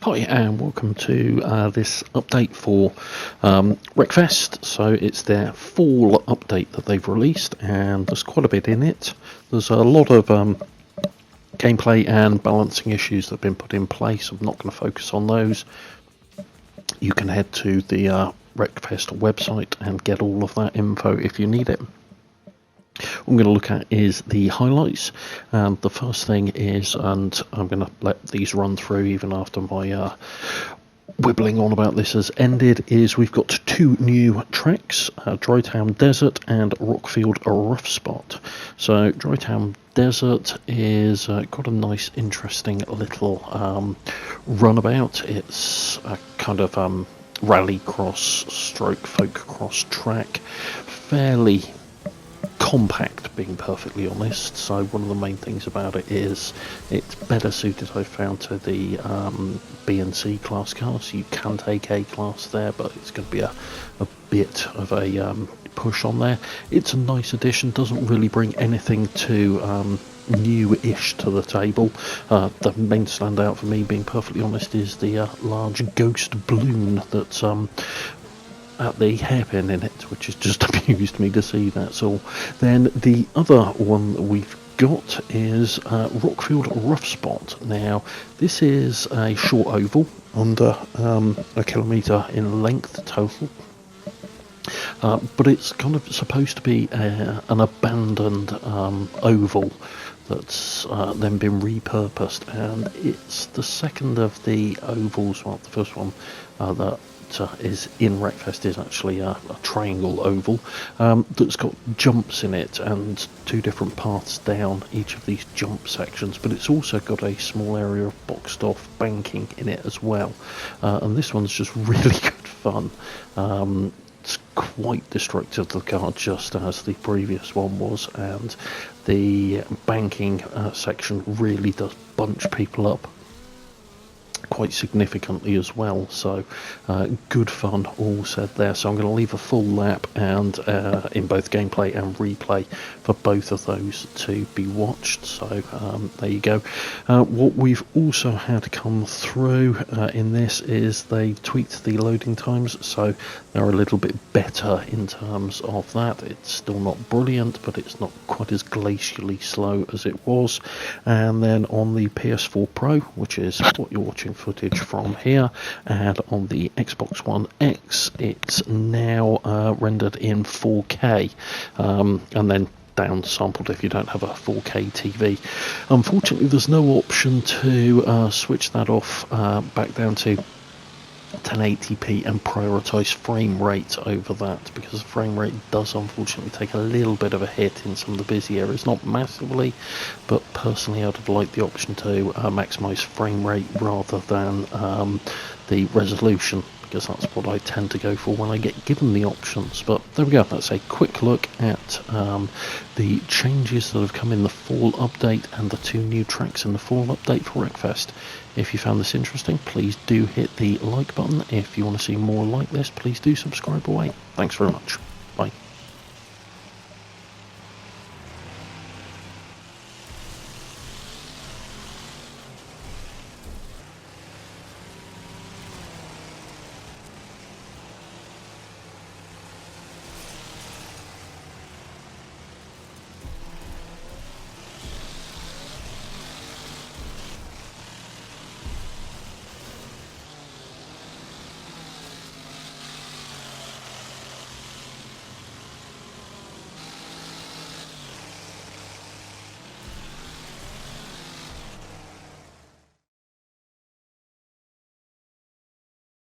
Hi and welcome to this update for Wreckfest. So it's their fall update that they've released, and there's quite a bit in it. There's a lot of gameplay and balancing issues that have been put in place. I'm not going to focus on those. You can head to the Wreckfest website and get all of that info if you need it. What I'm going to look at is the highlights. The first thing is, and I'm going to let these run through even after my wibbling on about this has ended, is we've got two new tracks, Drytown Desert and Rockfield Rough Spot. So Drytown Desert is got a nice interesting little runabout. It's a kind of rally cross stroke folk cross track, fairly compact, being perfectly honest. So one of the main things about it is it's better suited, I found, to the B and C class cars. You can take A class there, but it's going to be a bit of a push on there. It's a nice addition, doesn't really bring anything to new-ish to the table. The main standout for me, being perfectly honest, is the large ghost balloon that's at the hairpin in it, which has just amused me to see, that's all. Then the other one that we've got is Rockfield Rough Spot. Now this is a short oval, under a kilometre in length total, but it's kind of supposed to be an abandoned oval that's then been repurposed, and it's the second of the ovals. Well, the first one that is in Wreckfest is actually a triangle oval that's got jumps in it and two different paths down each of these jump sections, but it's also got a small area of boxed off banking in it as well, and this one's just really good fun. It's quite destructive to the car, just as the previous one was, and the banking section really does bunch people up quite significantly as well. So good fun all said there. So I'm going to leave a full lap and in both gameplay and replay for both of those to be watched. So there you go. What we've also had come through in this is they tweaked the loading times, so they're a little bit better in terms of that. It's still not brilliant, but it's not quite as glacially slow as it was. And then on the PS4 Pro, which is what you're watching footage from here, and on the Xbox One X, it's now rendered in 4K, and then downsampled if you don't have a 4K TV. Unfortunately, there's no option to switch that off back down to 1080p and prioritise frame rate over that, because the frame rate does unfortunately take a little bit of a hit in some of the busy areas, not massively, but personally I'd have liked the option to maximise frame rate rather than the resolution, because that's what I tend to go for when I get given the options. But there we go, that's a quick look at the changes that have come in the fall update and the two new tracks in the fall update for Wreckfest. If you found this interesting, please do hit the like button. If you want to see more like this, please do subscribe away. Thanks very much.